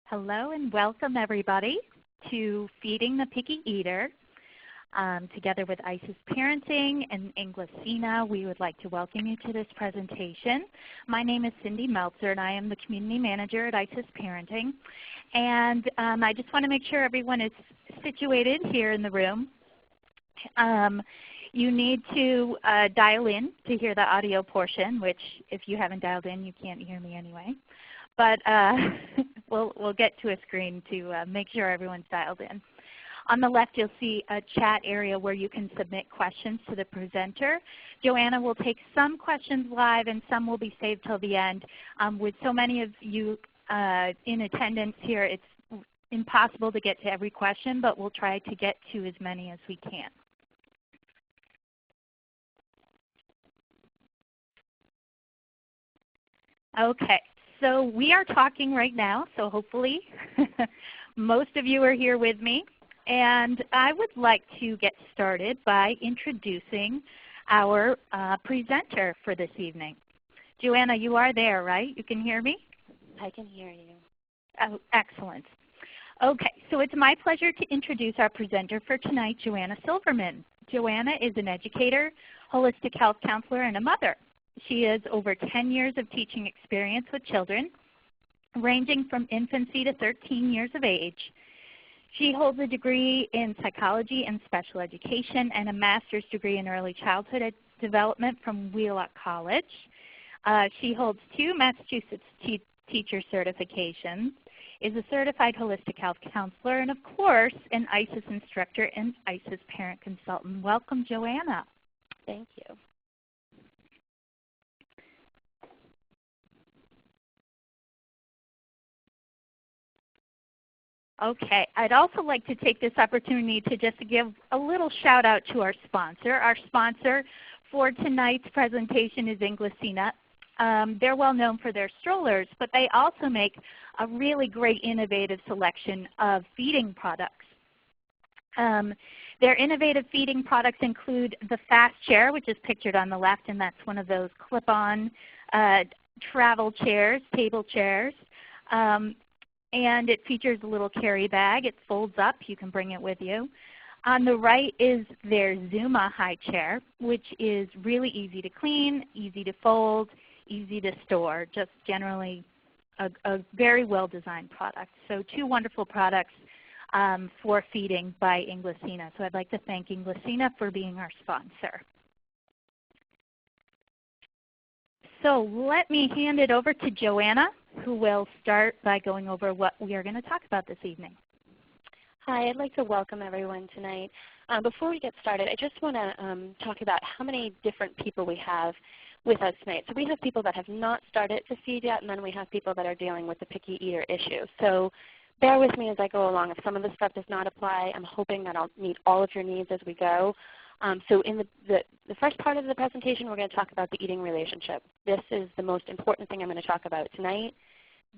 Hello and welcome everybody to Feeding the Picky Eater. Together with IsisParenting and Inglesina, we would like to welcome you to this presentation. My name is Cindy Meltzer and I am the Community Manager at IsisParenting. And I just want to make sure everyone is situated here in the room. You need to dial in to hear the audio portion, which if you haven't dialed in, you can't hear me anyway. But we'll get to a screen to make sure everyone's dialed in. On the left you'll see a chat area where you can submit questions to the presenter. Joanna will take some questions live and some will be saved till the end. With so many of you in attendance here, it's impossible to get to every question, but we'll try to get to as many as we can. Okay. So we are talking right now, so hopefully most of you are here with me. And I would like to get started by introducing our presenter for this evening. Joanna, you are there, right? You can hear me? I can hear you. Oh, excellent. Okay, so it's my pleasure to introduce our presenter for tonight, Joanna Silverman. Joanna is an educator, holistic health counselor, and a mother. She has over 10 years of teaching experience with children, ranging from infancy to 13 years of age. She holds a degree in psychology and special education and a master's degree in early childhood development from Wheelock College. She holds 2 Massachusetts teacher certifications, is a certified holistic health counselor, and of course an ISIS instructor and ISIS parent consultant. Welcome, Joanna. Thank you. Okay, I'd also like to take this opportunity to just give a little shout out to our sponsor. Our sponsor for tonight's presentation is Inglesina. They're well known for their strollers, but they also make a really great innovative selection of feeding products. Their innovative feeding products include the Fast Chair, which is pictured on the left, and that's one of those clip-on travel chairs, table chairs. And it features a little carry bag. It folds up. You can bring it with you. On the right is their Zuma high chair, which is really easy to clean, easy to fold, easy to store, just generally a very well-designed product. So 2 wonderful products for feeding by Inglesina. So I'd like to thank Inglesina for being our sponsor. So let me hand it over to Joanna, who will start by going over what we are going to talk about this evening. Hi, I'd like to welcome everyone tonight. Before we get started, I just want to talk about how many different people we have with us tonight. So we have people that have not started to feed yet, and then we have people that are dealing with the picky eater issue. So bear with me as I go along. If some of the stuff does not apply, I'm hoping that I'll meet all of your needs as we go. So in the first part of the presentation, we're going to talk about the eating relationship. This is the most important thing I'm going to talk about tonight.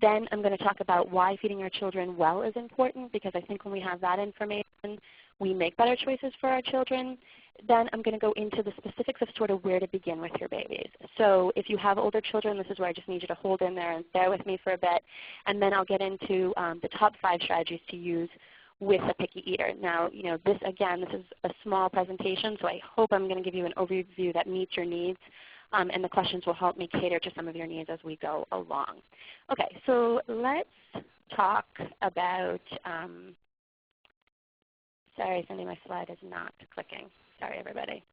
Then I'm going to talk about why feeding our children well is important, because I think when we have that information, we make better choices for our children. Then I'm going to go into the specifics of sort of where to begin with your babies. So if you have older children, this is where I just need you to hold in there and bear with me for a bit. And then I'll get into the top 5 strategies to use with a picky eater. Now, this is a small presentation, so I hope I'm going to give you an overview that meets your needs, and the questions will help me cater to some of your needs as we go along. Okay, so let's talk about, sorry, Cindy, my slide is not clicking. Sorry, everybody.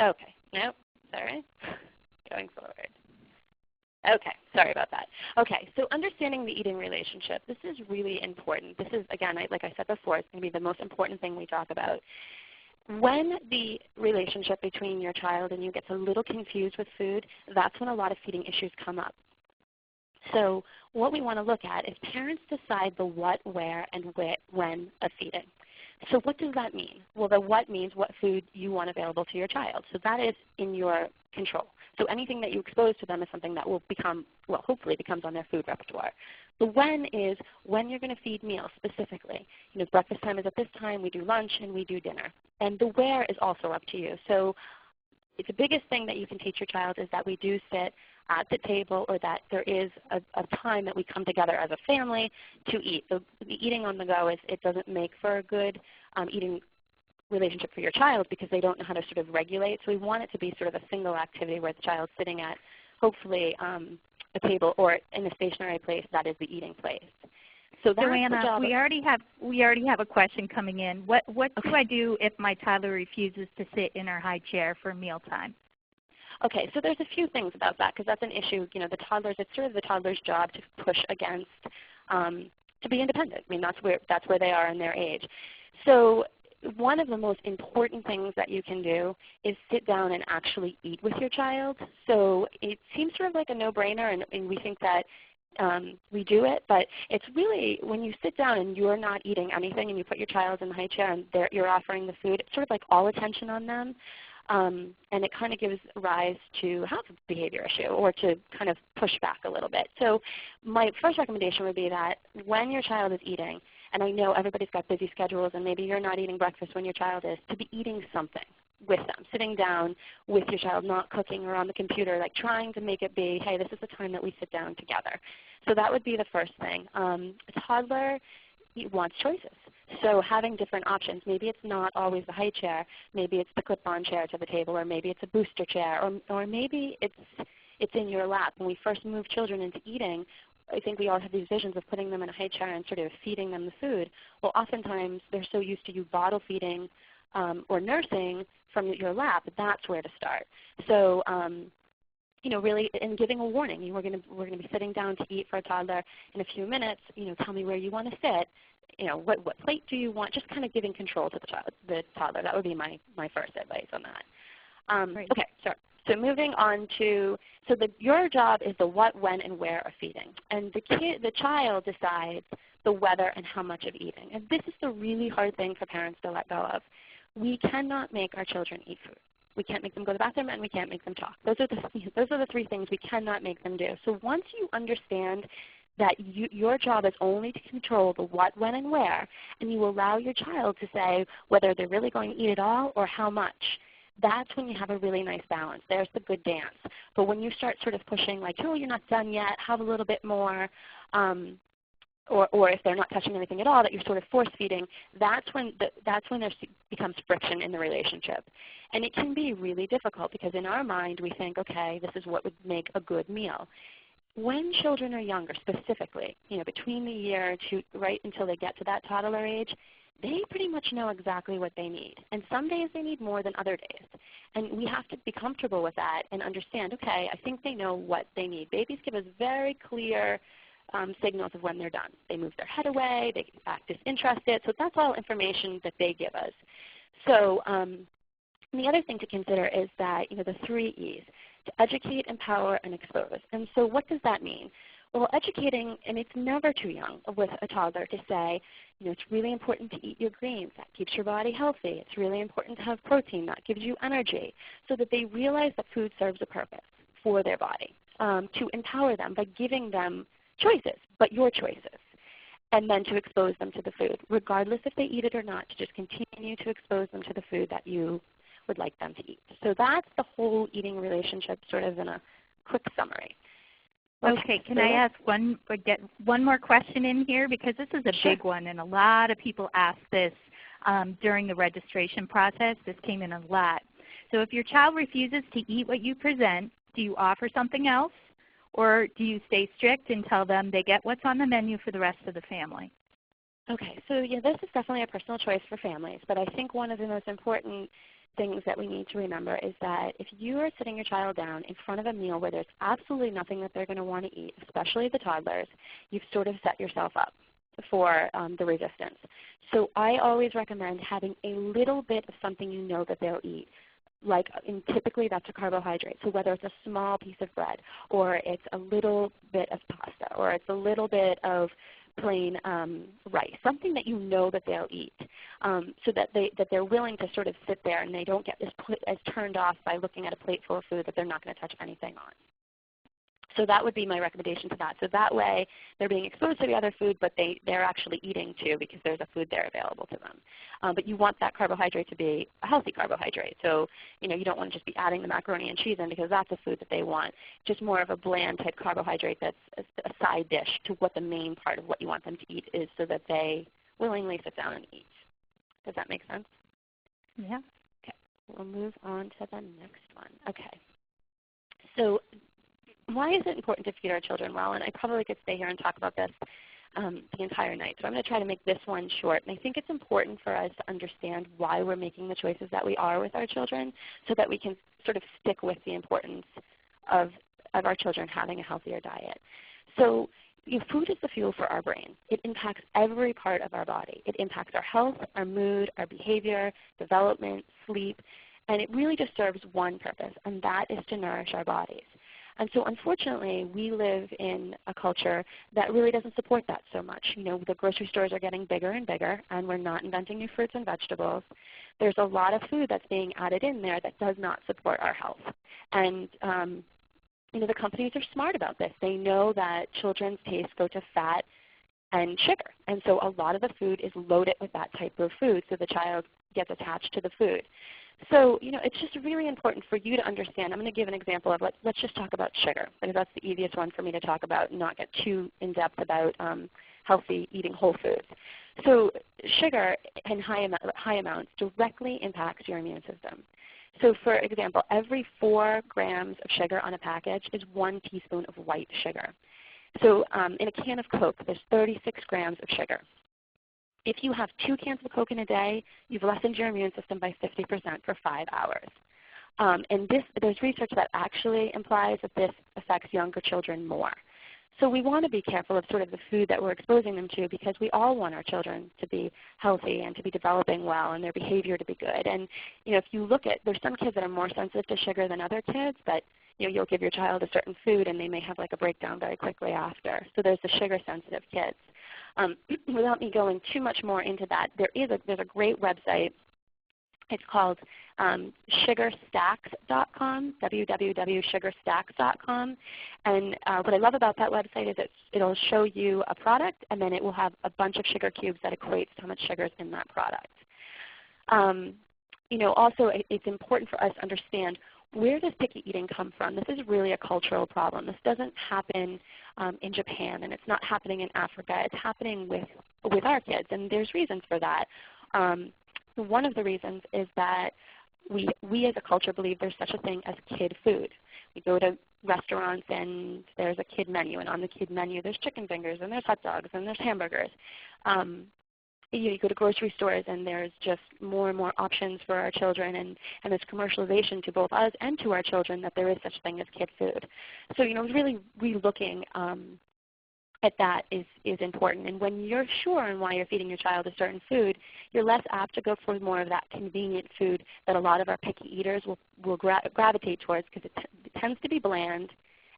Okay, nope. Sorry, going forward. Okay, sorry about that. Okay, so understanding the eating relationship. This is really important. This is, again, like I said before, it's going to be the most important thing we talk about. When the relationship between your child and you gets a little confused with food, that's when a lot of feeding issues come up. So what we want to look at is parents decide the what, where, and when of feeding. So what does that mean? Well, the what means what food you want available to your child. So that is in your control. So anything that you expose to them is something that will become, well, hopefully becomes on their food repertoire. The when is when you're going to feed meals specifically. Breakfast time is at this time, we do lunch, and we do dinner. And the where is also up to you. So the biggest thing that you can teach your child is that we do sit at the table, or that there is a time that we come together as a family to eat. The eating on the go, it doesn't make for a good eating relationship for your child because they don't know how to sort of regulate. So we want it to be sort of a single activity where the child's sitting at hopefully a table or in a stationary place that is the eating place. So that's Joanna, we already have a question coming in. What do I do if my toddler refuses to sit in her high chair for mealtime? Okay, so there's a few things about that because that's an issue. You know, the toddlers, it's sort of the toddler's job to push against, to be independent. I mean, that's where they are in their age. So one of the most important things that you can do is sit down and actually eat with your child. So it seems sort of like a no-brainer, and we think that we do it, but it's really when you sit down and you're not eating anything and you put your child in the high chair and you're offering the food, it's sort of like all attention on them. And it kind of gives rise to have a behavior issue or to kind of push back a little bit. So my first recommendation would be that when your child is eating, and I know everybody's got busy schedules and maybe you're not eating breakfast when your child is, to be eating something with them, sitting down with your child, not cooking or on the computer, like trying to make it be, hey, this is the time that we sit down together. So that would be the first thing. A toddler wants choices. So having different options. Maybe it's not always the high chair. Maybe it's the clip-on chair to the table, or maybe it's a booster chair, or maybe it's in your lap. When we first move children into eating, I think we all have these visions of putting them in a high chair and sort of feeding them the food. Well, oftentimes they're so used to you bottle feeding or nursing from your lap, that's where to start. So you know, really, and giving a warning. We're going to be sitting down to eat for a toddler in a few minutes. You know, tell me where you want to sit. You know, what plate do you want? Just kind of giving control to the toddler. That would be my first advice on that. Right. Okay, so moving on to, your job is the what, when, and where of feeding. And the child decides the whether and how much of eating. And this is the really hard thing for parents to let go of. We cannot make our children eat food. We can't make them go to the bathroom, and we can't make them talk. Those are the three things we cannot make them do. So once you understand that your job is only to control the what, when, and where, and you allow your child to say whether they're really going to eat it all or how much, that's when you have a really nice balance. There's the good dance. But when you start sort of pushing like, oh, you're not done yet, have a little bit more, or if they're not touching anything at all, that you're sort of force feeding, that's when there becomes friction in the relationship. And it can be really difficult because in our mind we think, okay, this is what would make a good meal. When children are younger, specifically, you know, between the year to right until they get to that toddler age, they pretty much know exactly what they need. And some days they need more than other days. And we have to be comfortable with that and understand, okay, I think they know what they need. Babies give us very clear signals of when they're done. They move their head away, they act disinterested, so that's all information that they give us. So the other thing to consider is that, you know, the 3 E's, to educate, empower, and expose. And so what does that mean? Well, educating, and it's never too young with a toddler to say, you know, it's really important to eat your greens. That keeps your body healthy. It's really important to have protein. That gives you energy, so that they realize that food serves a purpose for their body. To empower them by giving them choices, but your choices. And then to expose them to the food, regardless if they eat it or not, to just continue to expose them to the food that you would like them to eat. So that's the whole eating relationship sort of in a quick summary. Okay, can I ask get one more question in here? Because this is a big one, and a lot of people ask this during the registration process. This came in a lot. So if your child refuses to eat what you present, do you offer something else? Or do you stay strict and tell them they get what's on the menu for the rest of the family? Okay, so yeah, this is definitely a personal choice for families, but I think one of the most important things that we need to remember is that if you are sitting your child down in front of a meal where there's absolutely nothing that they're going to want to eat, especially the toddlers, you've sort of set yourself up for the resistance. So I always recommend having a little bit of something you know that they'll eat. And typically that's a carbohydrate. So whether it's a small piece of bread, or it's a little bit of pasta, or it's a little bit of plain rice, something that you know that they'll eat, so that they're willing to sort of sit there and they don't get as turned off by looking at a plate full of food that they're not going to touch anything So that would be my recommendation to that. So that way they're being exposed to the other food, but they're actually eating too because there's a food there available to them. But you want that carbohydrate to be a healthy carbohydrate. So you don't want to just be adding the macaroni and cheese in because that's the food that they want. Just more of a bland type carbohydrate that's a side dish to what the main part of what you want them to eat is so that they willingly sit down and eat. Does that make sense? Yeah. Okay. We'll move on to the next one. Okay. So why is it important to feed our children well? And I probably could stay here and talk about this the entire night. So I'm going to try to make this one short. And I think it's important for us to understand why we're making the choices that we are with our children so that we can sort of stick with the importance of our children having a healthier diet. So food is the fuel for our brain. It impacts every part of our body. It impacts our health, our mood, our behavior, development, sleep, and it really just serves one purpose, and that is to nourish our bodies. And so unfortunately, we live in a culture that really doesn't support that so much. The grocery stores are getting bigger and bigger, and we're not inventing new fruits and vegetables. There's a lot of food that's being added in there that does not support our health. And the companies are smart about this. They know that children's tastes go to fat and sugar. And so a lot of the food is loaded with that type of food, so the child gets attached to the food. So it's just really important for you to understand. I'm going to give an example of let's just talk about sugar because that's the easiest one for me to talk about and not get too in-depth about healthy eating whole foods. So sugar in high amounts directly impacts your immune system. So for example, every 4 grams of sugar on a package is 1 teaspoon of white sugar. So in a can of Coke, there's 36 grams of sugar. If you have 2 cans of Coke in a day, you've lessened your immune system by 50% for 5 hours. And there's research that actually implies that this affects younger children more. So we want to be careful of sort of the food that we're exposing them to because we all want our children to be healthy and to be developing well and their behavior to be good. And if you look at, there's some kids that are more sensitive to sugar than other kids, but you'll give your child a certain food and they may have like a breakdown very quickly after. So there's the sugar sensitive kids. Without me going too much more into that, there's a great website. It's called sugarstacks.com, www.sugarstacks.com. And what I love about that website is it'll show you a product, and then it will have a bunch of sugar cubes that equates to how much sugar is in that product. Also, it's important for us to understand where does picky eating come from? This is really a cultural problem. This doesn't happen in Japan, and it's not happening in Africa. It's happening with our kids, and there's reasons for that. One of the reasons is that we as a culture believe there's such a thing as kid food. We go to restaurants and there's a kid menu, and on the kid menu there's chicken fingers and there's hot dogs and there's hamburgers. You go to grocery stores and there's just more and more options for our children, and there's commercialization to both us and to our children that there is such a thing as kid food. So really relooking at that is important. And when you're sure on why you're feeding your child a certain food, you're less apt to go for more of that convenient food that a lot of our picky eaters will gravitate towards because it tends to be bland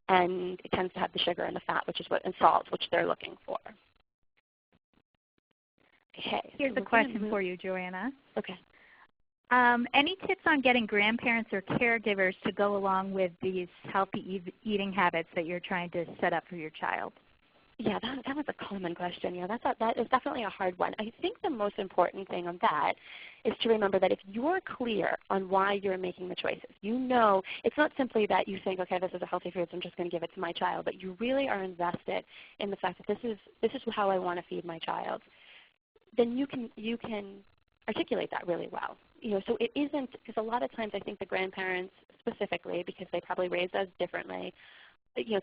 and it tends to have the sugar and the fat, and salt, which they're looking for. Okay. Here's a question for you, Joanna. Okay. Any tips on getting grandparents or caregivers to go along with these healthy eating habits that you're trying to set up for your child? Yeah, that was a common question. Yeah, that is definitely a hard one. I think the most important thing on that is to remember that if you're clear on why you're making the choices, it's not simply that you think, okay, this is a healthy food, so I'm just going to give it to my child, but you really are invested in the fact that this is how I want to feed my child. Then you can articulate that really well. So it isn't, because a lot of times I think the grandparents specifically, because they probably raised us differently,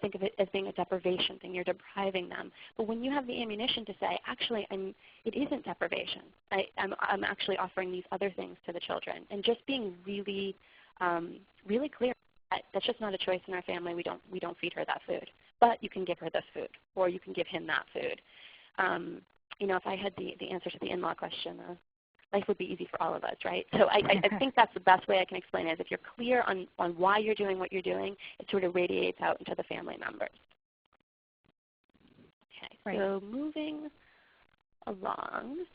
think of it as being a deprivation thing. You're depriving them. But when you have the ammunition to say, actually, it isn't deprivation. I'm actually offering these other things to the children, and just being really, really clear that that's just not a choice in our family. We don't feed her that food, but you can give her this food, or you can give him that food. If I had the answer to the in-law question, life would be easy for all of us, right? So I think that's the best way I can explain it, is if you're clear on why you're doing what you're doing, it sort of radiates out into the family members. Okay, right. So moving along.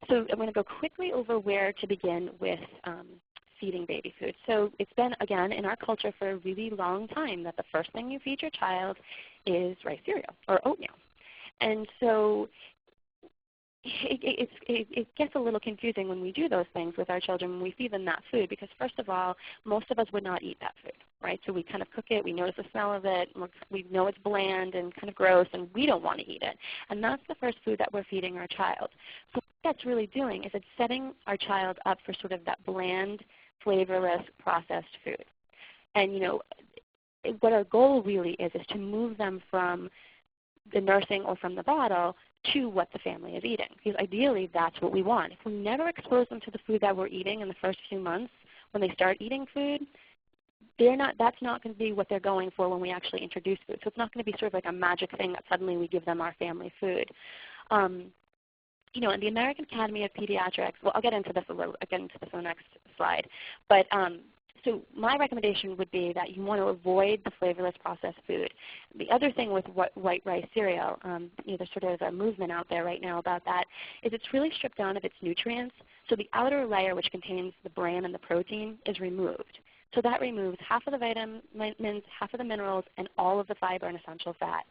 So I'm going to go quickly over where to begin with feeding baby food. So it's been, again, in our culture for a really long time that the first thing you feed your child is rice cereal or oatmeal. And so it gets a little confusing when we do those things with our children when we feed them that food, because first of all, most of us would not eat that food, right? So we kind of cook it, we notice the smell of it, we know it's bland and kind of gross, and we don't want to eat it. And that's the first food that we're feeding our child. So what that's really doing is it's setting our child up for sort of that bland, flavorless, processed food. And what our goal really is to move them from the nursing or from the bottle to what the family is eating. Because ideally that's what we want. If we never expose them to the food that we're eating in the first few months, when they start eating food, that's not going to be what they're going for when we actually introduce food. So it's not going to be sort of like a magic thing that suddenly we give them our family food. In the American Academy of Pediatrics, well, I'll get into this on the next slide. But so my recommendation would be that you want to avoid the flavorless processed food. The other thing with white rice cereal, there's sort of a movement out there right now about that, is it's really stripped down of its nutrients. So the outer layer, which contains the bran and the protein, is removed. So that removes half of the vitamins, half of the minerals, and all of the fiber and essential fat.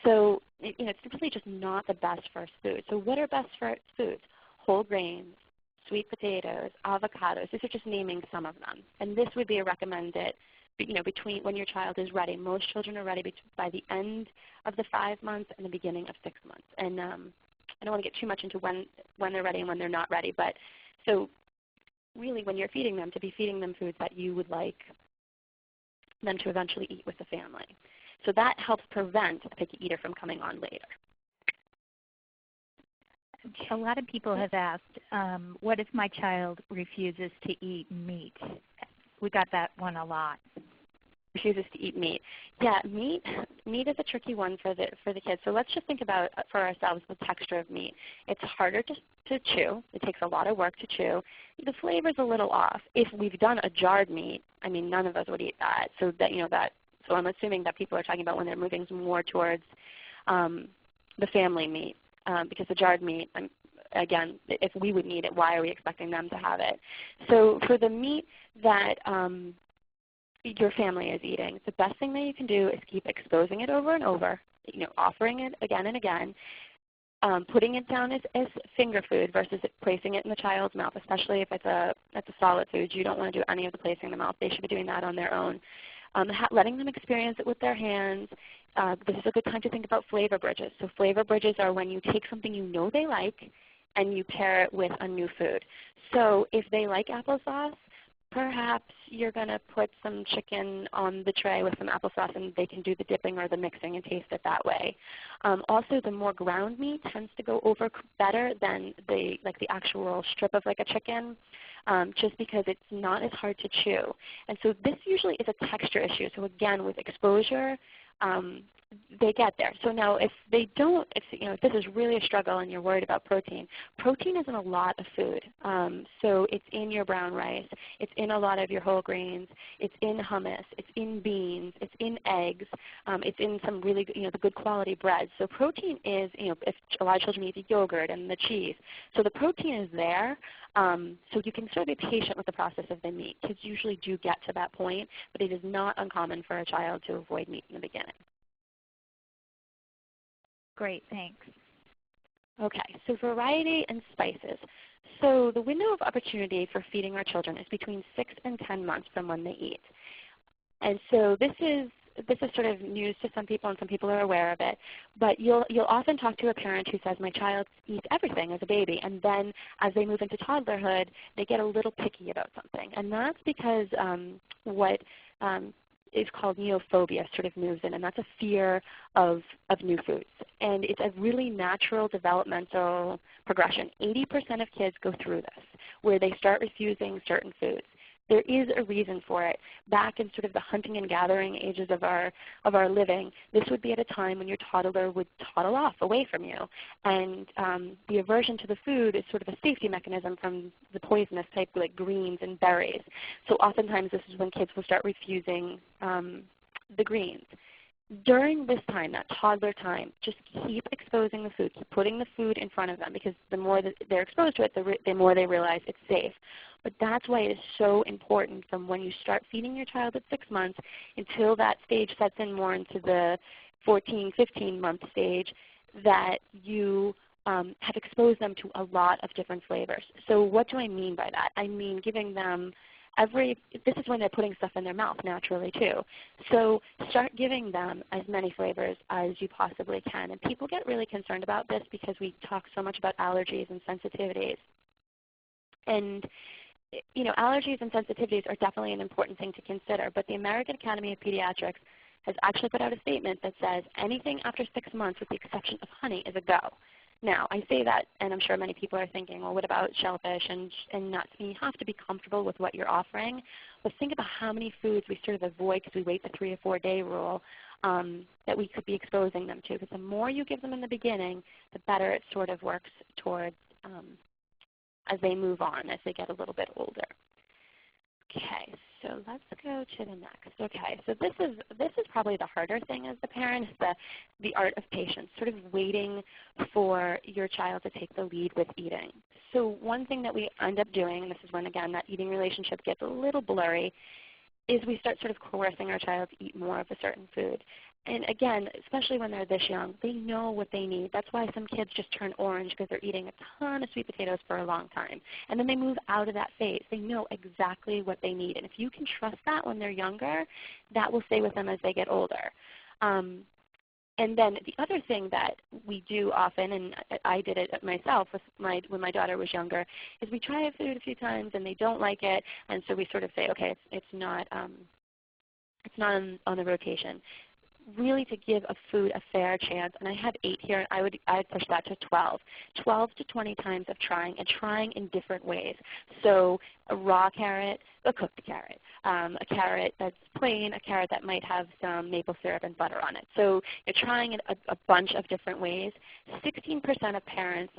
So it's really just not the best first food. So what are best first foods? Whole grains, sweet potatoes, avocados. These are just naming some of them. And this would be a recommended, between when your child is ready. Most children are ready by the end of the 5 months and the beginning of 6 months. And I don't want to get too much into when they're ready and when they're not ready. But so really when you're feeding them, to be feeding them foods that you would like them to eventually eat with the family. So that helps prevent a picky eater from coming on later. A lot of people have asked, what if my child refuses to eat meat? We got that one a lot. Refuses to eat meat. Yeah, meat is a tricky one for the kids. So let's just think about for ourselves the texture of meat. It's harder to chew. It takes a lot of work to chew. The flavor's a little off. If we've done a jarred meat, I mean, none of us would eat that. So so I'm assuming that people are talking about when they're moving more towards the family meat. Because the jarred meat, again, if we would need it, why are we expecting them to have it? So for the meat that your family is eating, the best thing that you can do is keep exposing it over and over, offering it again and again, putting it down as finger food versus placing it in the child's mouth, especially if it's a solid food. You don't want to do any of the placing in the mouth. They should be doing that on their own. Letting them experience it with their hands. This is a good time to think about flavor bridges. So flavor bridges are when you take something you know they like and you pair it with a new food. So if they like applesauce, perhaps you're going to put some chicken on the tray with some applesauce and they can do the dipping or the mixing and taste it that way. Also, the more ground meat tends to go over better than the actual strip of like a chicken. Just because it's not as hard to chew. And so this usually is a texture issue. So again, with exposure, they get there. So now if they don't, if this is really a struggle and you're worried about protein is in a lot of food. So it's in your brown rice. It's in a lot of your whole grains. It's in hummus. It's in beans. It's in eggs. It's in some really the good quality bread. So protein is, if a lot of children eat the yogurt and the cheese. So the protein is there. So you can sort of be patient with the process of the meat. Kids usually do get to that point, but it is not uncommon for a child to avoid meat in the beginning. Great, thanks. Okay, so variety and spices. So the window of opportunity for feeding our children is between 6 and 10 months from when they eat. And so this is sort of news to some people, and some people are aware of it. But you'll often talk to a parent who says, my child eats everything as a baby, and then as they move into toddlerhood, they get a little picky about something. And that's because what is called neophobia sort of moves in, and that's a fear of new foods. And it's a really natural developmental progression. 80% of kids go through this, where they start refusing certain foods. There is a reason for it. Back in sort of the hunting and gathering ages of our living, this would be at a time when your toddler would toddle off away from you. And the aversion to the food is sort of a safety mechanism from the poisonous type like greens and berries. So oftentimes this is when kids will start refusing the greens. during this time, that toddler time, just keep exposing the food. Keep putting the food in front of them, because the more that they're exposed to it, the more they realize it's safe. But that's why it is so important from when you start feeding your child at 6 months until that stage sets in more into the 14, 15-month stage, that you have exposed them to a lot of different flavors. So what do I mean by that? I mean giving them this is when they're putting stuff in their mouth naturally too. So start giving them as many flavors as you possibly can. And people get really concerned about this because we talk so much about allergies and sensitivities. And allergies and sensitivities are definitely an important thing to consider, but the American Academy of Pediatrics has actually put out a statement that says anything after 6 months with the exception of honey is a go. Now, I say that, and I'm sure many people are thinking, well, what about shellfish and nuts? And you have to be comfortable with what you're offering. But think about how many foods we sort of avoid because we wait the 3 or 4 day rule that we could be exposing them to. Because the more you give them in the beginning, the better it sort of works towards as they move on, as they get a little bit older. Okay, so let's go to the next. Okay, so this is probably the harder thing as the parent, is the art of patience, sort of waiting for your child to take the lead with eating. So one thing that we end up doing, and this is when, again, that eating relationship gets a little blurry, is we start sort of coercing our child to eat more of a certain food. And again, especially when they're this young, they know what they need. That's why some kids just turn orange, because they're eating a ton of sweet potatoes for a long time. And then they move out of that phase. They know exactly what they need. And if you can trust that when they're younger, that will stay with them as they get older. And then the other thing that we do often, and I did it myself when my daughter was younger, is we try a food a few times and they don't like it, and so we sort of say, okay, it's not on the rotation. Really to give a food a fair chance, and I have 8 here, and I'd push that to 12. 12 to 20 times of trying, and trying in different ways. So a raw carrot, a cooked carrot, a carrot that's plain, a carrot that might have some maple syrup and butter on it. So you're trying it a bunch of different ways. 16% of parents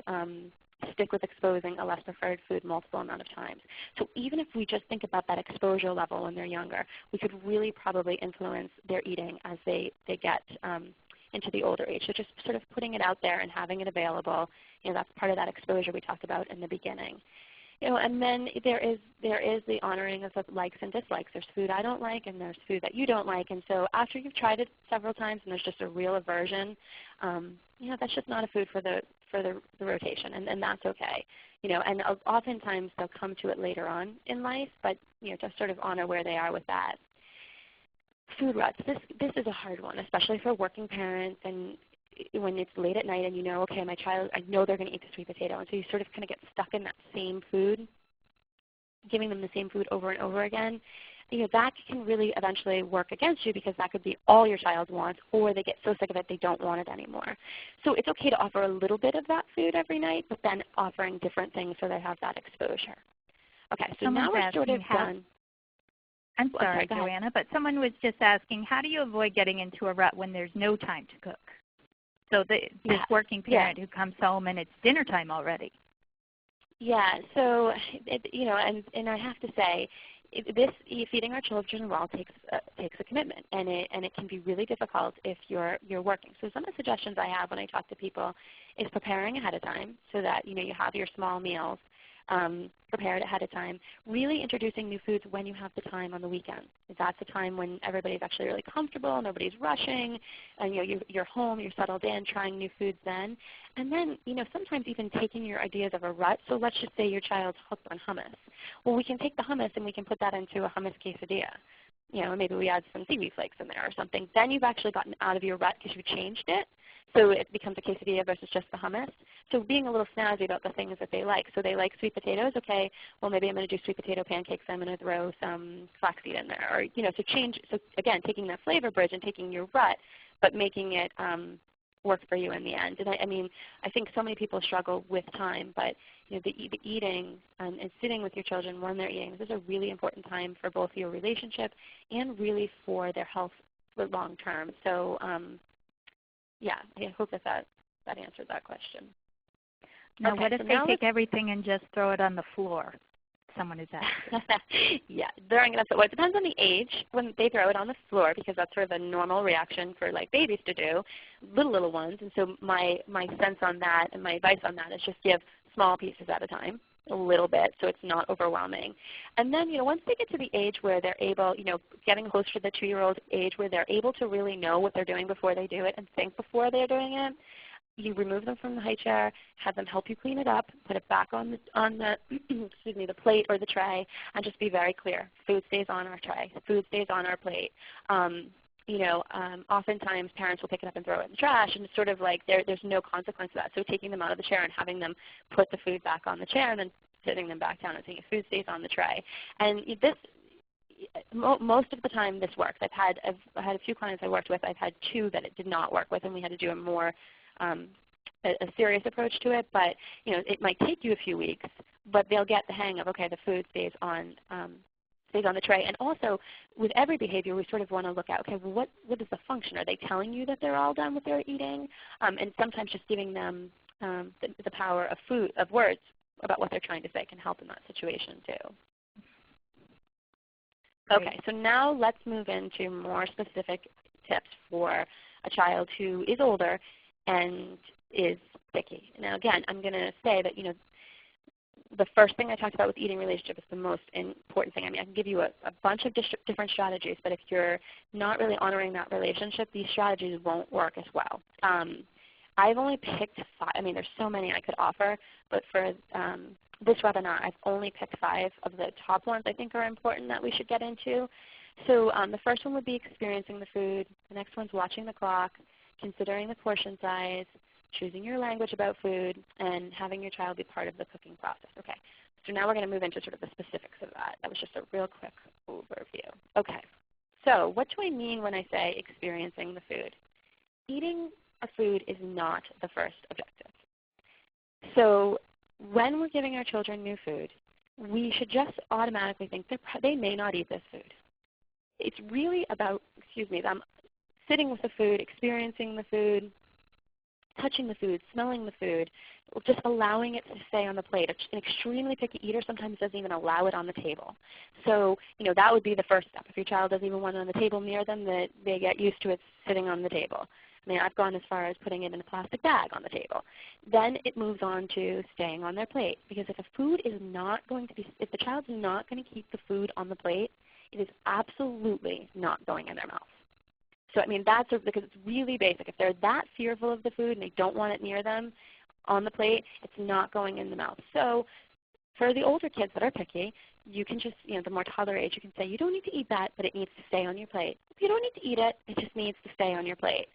stick with exposing a less preferred food multiple amount of times. So even if we just think about that exposure level when they're younger, we could really probably influence their eating as they get into the older age. So just sort of putting it out there and having it available, that's part of that exposure we talked about in the beginning. And then there is the honoring of the likes and dislikes. There's food I don't like, and there's food that you don't like. And so after you've tried it several times and there's just a real aversion, that's just not a food for the rotation, and that's okay. And oftentimes they'll come to it later on in life, but just sort of honor where they are with that. Food ruts. This is a hard one, especially for working parents, and when it's late at night and okay, my child, I know they're going to eat the sweet potato, and so you sort of kind of get stuck in that same food, giving them the same food over and over again. That can really eventually work against you, because that could be all your child wants, or they get so sick of it they don't want it anymore. So it's okay to offer a little bit of that food every night, but then offering different things so they have that exposure. Okay, so now we're sort of done. I'm sorry, Joanna, but someone was just asking, how do you avoid getting into a rut when there's no time to cook? So this working parent who comes home and it's dinner time already. Yeah, so, and I have to say, feeding our children well takes a commitment, and it can be really difficult if you're working. So some of the suggestions I have when I talk to people is preparing ahead of time, so that you have your small meals prepared ahead of time. Really introducing new foods when you have the time on the weekend. That's the time when everybody's actually really comfortable, nobody's rushing, and you're home, you're settled in, trying new foods then. And then sometimes even taking your ideas of a rut. So let's just say your child's hooked on hummus. Well, we can take the hummus and we can put that into a hummus quesadilla. Maybe we add some seaweed flakes in there or something. Then you've actually gotten out of your rut because you changed it. So it becomes a quesadilla versus just the hummus. So being a little snazzy about the things that they like. So they like sweet potatoes. Okay, well maybe I'm going to do sweet potato pancakes. I'm going to throw some flaxseed in there. Or So again, taking that flavor bridge and taking your rut, but making it work for you in the end. And I think so many people struggle with time, but the eating and sitting with your children when they're eating, this is a really important time for both your relationship and really for their health for long term. So yeah, I hope that answered that question. Now, what if they take everything and just throw it on the floor? someone is asking. Yeah, throwing it up. Well, it depends on the age when they throw it on the floor, because that's sort of a normal reaction for like babies to do, little ones. And so my sense on that and my advice on that is just give small pieces at a time, a little bit, so it's not overwhelming. And then, once they get to the age where they're able, getting closer to the 2-year-old age where they're able to really know what they're doing before they do it and think before they're doing it, you remove them from the high chair, have them help you clean it up, put it back on the excuse me, the plate or the tray, and just be very clear. Food stays on our tray. Food stays on our plate. Oftentimes parents will pick it up and throw it in the trash, and it's sort of like there's no consequence to that. So taking them out of the chair and having them put the food back on the chair and then sitting them back down and saying food stays on the tray. And this, most of the time this works. I've had a few clients I worked with. I've had 2 that it did not work with, and we had to do a more a serious approach to it. But it might take you a few weeks, but they'll get the hang of, okay, the food stays on the tray. And also with every behavior we sort of want to look at, okay, well, what is the function? Are they telling you that they're all done with their eating? And sometimes just giving them the power of words about what they're trying to say can help in that situation too. Okay, so now let's move into more specific tips for a child who is older and is picky. Now again, I'm going to say that the first thing I talked about with eating relationship is the most important thing. I mean, I can give you a bunch of different strategies, but if you're not really honoring that relationship, these strategies won't work as well. I've only picked 5. I mean, there's so many I could offer, but for this webinar, I've only picked 5 of the top ones I think are important that we should get into. So the first one would be experiencing the food. The next one's watching the clock, considering the portion size, choosing your language about food, and having your child be part of the cooking process. Okay, so now we're going to move into sort of the specifics of that. That was just a real quick overview. Okay, so what do I mean when I say experiencing the food? Eating a food is not the first objective. So when we're giving our children new food, we should just automatically think they may not eat this food. It's really about, them sitting with the food, experiencing the food, touching the food, smelling the food, just allowing it to stay on the plate. An extremely picky eater sometimes doesn't even allow it on the table. So that would be the first step. If your child doesn't even want it on the table near them, that they get used to it sitting on the table. I mean, I've gone as far as putting it in a plastic bag on the table. Then it moves on to staying on their plate. Because if if the child's not going to keep the food on the plate, it is absolutely not going in their mouth. So I mean, because it's really basic. If they're that fearful of the food and they don't want it near them on the plate, it's not going in the mouth. So for the older kids that are picky, you can just, the more toddler age, you can say, you don't need to eat that, but it needs to stay on your plate. If you don't need to eat it, it just needs to stay on your plate.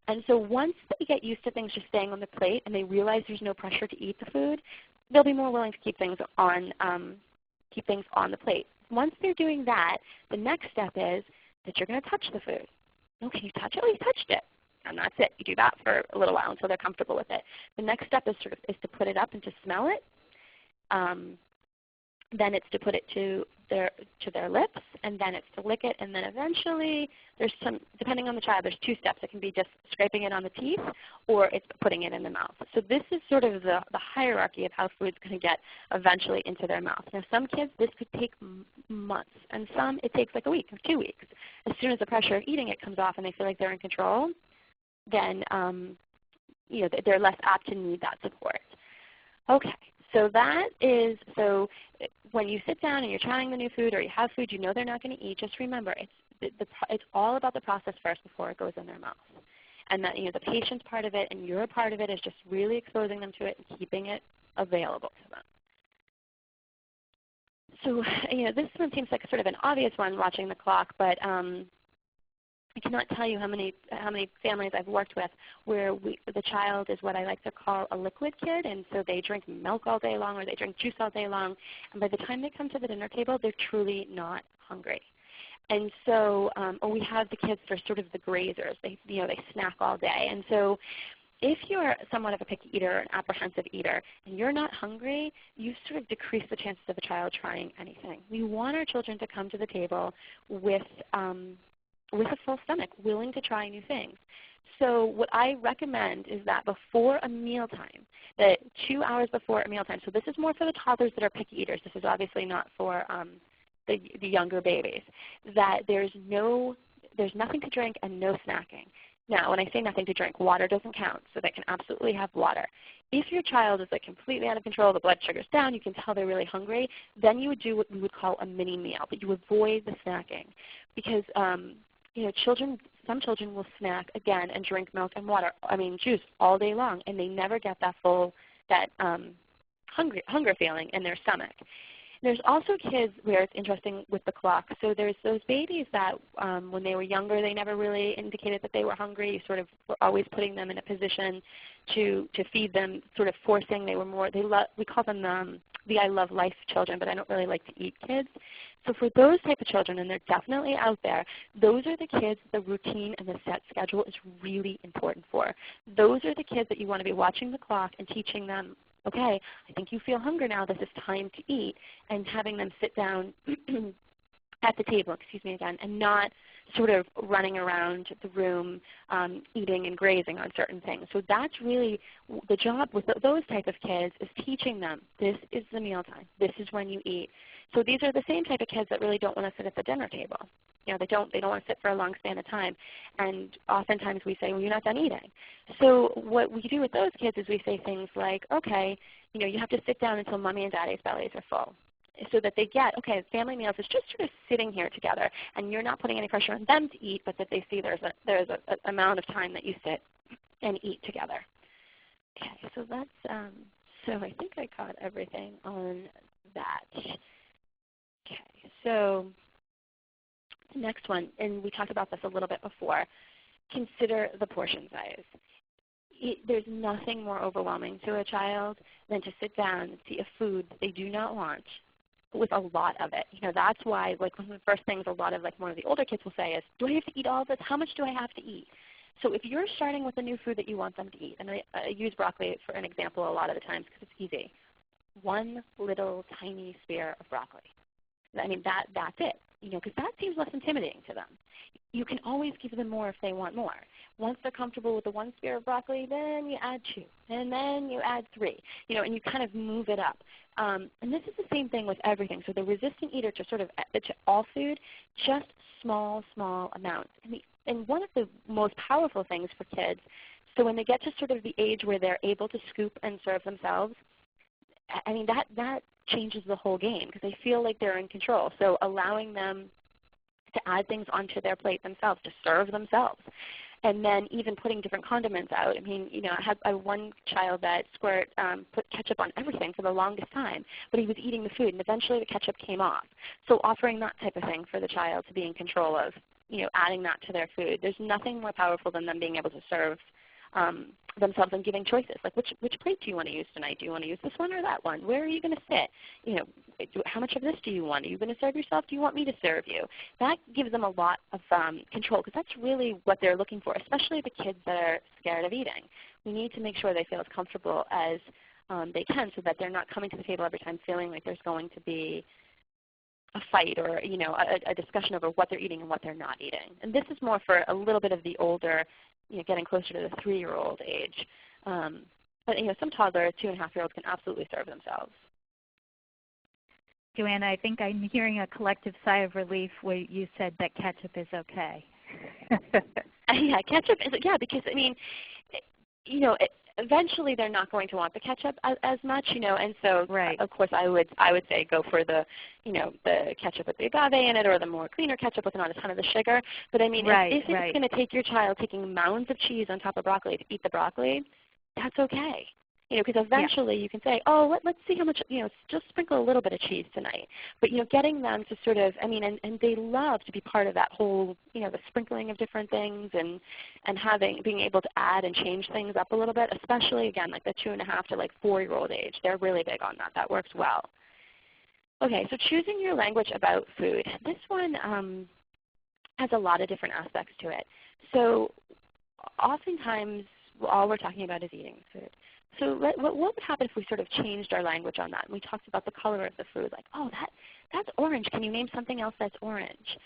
And so once they get used to things just staying on the plate and they realize there's no pressure to eat the food, they'll be more willing to keep things on the plate. Once they're doing that, the next step is that you're going to touch the food. Oh, can you touch it? Oh, you touched it. And that's it. You do that for a little while until they're comfortable with it. The next step is to put it up and to smell it. Then it's to put it to their lips, and then it's to lick it, and then eventually there's depending on the child, there's 2 steps. It can be just scraping it on the teeth, or it's putting it in the mouth. So this is sort of the hierarchy of how food's going to get eventually into their mouth. Now some kids, this could take months, and some it takes like a week or 2 weeks. As soon as the pressure of eating it comes off and they feel like they're in control, then they're less apt to need that support. Okay. So when you sit down and you're trying the new food or you have food you know they're not going to eat, just remember it's all about the process first before it goes in their mouth. And that the patience part of it and your part of it is just really exposing them to it and keeping it available to them. So this one seems like sort of an obvious one, watching the clock, but I cannot tell you how many families I've worked with where the child is what I like to call a liquid kid, and so they drink milk all day long or they drink juice all day long, and by the time they come to the dinner table, they're truly not hungry. And so, or we have the kids that are sort of the grazers. They snack all day, and so if you're somewhat of a picky eater or an apprehensive eater and you're not hungry, you sort of decrease the chances of a child trying anything. We want our children to come to the table with with a full stomach, willing to try new things. So what I recommend is that before a mealtime, that 2 hours before a mealtime, so this is more for the toddlers that are picky eaters. This is obviously not for the younger babies, that there's nothing to drink and no snacking. Now, when I say nothing to drink, water doesn't count, so they can absolutely have water. If your child is like completely out of control, the blood sugar's down, you can tell they're really hungry, then you would do what we would call a mini meal, but you avoid the snacking because some children will snack again and drink milk and juice all day long, and they never get that hunger feeling in their stomach. There's also kids where it's interesting with the clock. So there's those babies that when they were younger, they never really indicated that they were hungry. You sort of were always putting them in a position to feed them, sort of forcing. We call them the I love life children, but I don't really like to eat kids. So for those type of children, and they're definitely out there, those are the kids the routine and the set schedule is really important for. Those are the kids that you want to be watching the clock and teaching them, okay, I think you feel hunger now, this is time to eat, and having them sit down at the table, and not sort of running around the room eating and grazing on certain things. So that's really the job with those type of kids, is teaching them this is the mealtime, this is when you eat. So these are the same type of kids that really don't want to sit at the dinner table. They don't want to sit for a long span of time. And oftentimes we say, well, you're not done eating. So what we do with those kids is we say things like, okay, you have to sit down until mommy and daddy's bellies are full. So that they get, okay, family meals is just sort of sitting here together, and you're not putting any pressure on them to eat, but that they see there's an amount of time that you sit and eat together. Okay, so that's, so I think I caught everything on that. Okay, so the next one, and we talked about this a little bit before, consider the portion size. There's nothing more overwhelming to a child than to sit down and see a food that they do not want with a lot of it. That's why one of the first things a lot of more of the older kids will say is, do I have to eat all of this? How much do I have to eat? So if you're starting with a new food that you want them to eat, and I use broccoli for an example a lot of the times because it's easy, one little tiny spear of broccoli. That's it, because that seems less intimidating to them. You can always give them more if they want more. Once they're comfortable with the one spear of broccoli, then you add 2, and then you add 3, and you kind of move it up. And this is the same thing with everything. So the resistant eater to all food, just small amounts. And one of the most powerful things for kids, so when they get to sort of the age where they're able to scoop and serve themselves, that changes the whole game because they feel like they're in control. So allowing them to add things onto their plate themselves, to serve themselves. And then even putting different condiments out. I had one child that put ketchup on everything for the longest time, but he was eating the food, and eventually the ketchup came off. So offering that type of thing for the child to be in control of, adding that to their food. There's nothing more powerful than them being able to serve themselves and giving choices, like which plate do you want to use tonight? Do you want to use this one or that one? Where are you going to sit? How much of this do you want? Are you going to serve yourself? Do you want me to serve you? That gives them a lot of control because that's really what they're looking for, especially the kids that are scared of eating. We need to make sure they feel as comfortable as they can so that they're not coming to the table every time feeling like there's going to be a fight or a discussion over what they're eating and what they're not eating. And this is more for a little bit of the older, getting closer to the 3-year-old age. But some toddler, 2.5-year-olds can absolutely serve themselves. Joanna, I think I'm hearing a collective sigh of relief where you said that ketchup is okay. Yeah, ketchup is, because eventually they're not going to want the ketchup as much, and so right. Of course I would say go for the the ketchup with the agave in it, or the more cleaner ketchup with not a ton of the sugar. But if it's going to take your child taking mounds of cheese on top of broccoli to eat the broccoli, that's okay. Because eventually you can say, oh, let's see how much, just sprinkle a little bit of cheese tonight. But, getting them to sort of, and they love to be part of that whole, the sprinkling of different things and being able to add and change things up a little bit, especially, again, like the 2.5 to 4-year-old age. They're really big on that. That works well. Okay, so choosing your language about food. This one has a lot of different aspects to it. So oftentimes all we're talking about is eating food. So what would happen if we sort of changed our language on that? And we talked about the color of the food, like, oh, that's orange. Can you name something else that's orange?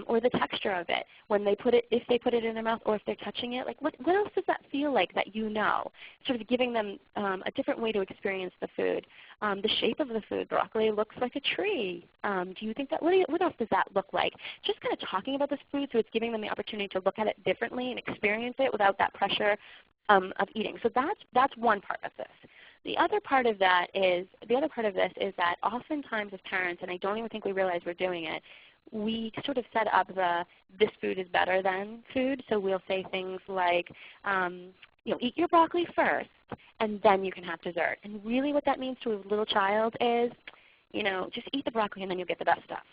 Or the texture of it. When they put it, if they put it in their mouth or if they're touching it, like what else does that feel like that you know? Sort of giving them a different way to experience the food. The shape of the food. Broccoli looks like a tree. Do you think that, what else does that look like? Just kind of talking about this food, so it's giving them the opportunity to look at it differently and experience it without that pressure of eating. So that's one part of this. The other part of this is that oftentimes as parents, and I don't even think we realize we're doing it, we sort of set up this food is better than food. So we'll say things like, eat your broccoli first, and then you can have dessert. And really what that means to a little child is, just eat the broccoli and then you'll get the best stuff.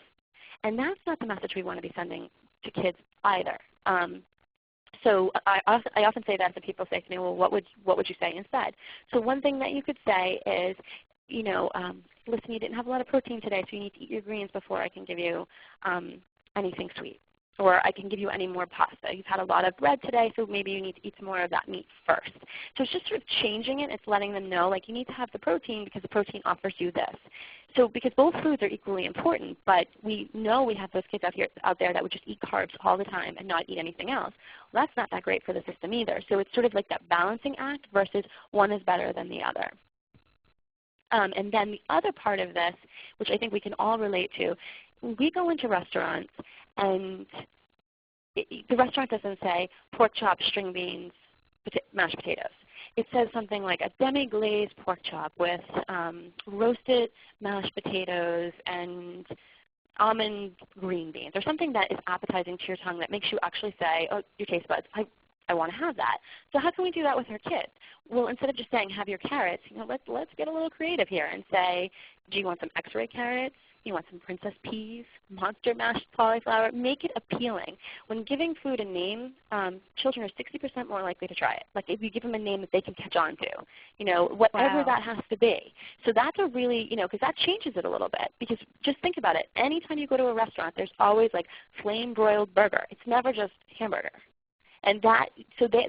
And that's not the message we want to be sending to kids either. So I often say that, and people say to me, well, what would you say instead? So one thing that you could say is, listen, you didn't have a lot of protein today, so you need to eat your greens before I can give you anything sweet. Or I can give you any more pasta. You've had a lot of bread today, so maybe you need to eat some more of that meat first. So it's just sort of changing it. It's letting them know, like, you need to have the protein because the protein offers you this. So because both foods are equally important, but we know we have those kids out there that would just eat carbs all the time and not eat anything else. Well, that's not that great for the system either. So it's sort of like that balancing act versus one is better than the other. And then the other part of this, which I think we can all relate to, we go into restaurants and the restaurant doesn't say pork chops, string beans, mashed potatoes. It says something like a demi-glazed pork chop with roasted mashed potatoes and almond green beans, or something that is appetizing to your tongue that makes you actually say, oh, your taste buds, I want to have that. So how can we do that with our kids? Well, instead of just saying have your carrots, let's get a little creative here and say, do you want some X-ray carrots? You want some princess peas, monster mashed cauliflower? Make it appealing. When giving food a name, children are 60% more likely to try it. Like if you give them a name that they can catch on to, whatever that has to be. So that's a really, because that changes it a little bit. Because just think about it. Anytime you go to a restaurant, there's always like flame broiled burger. It's never just hamburger. And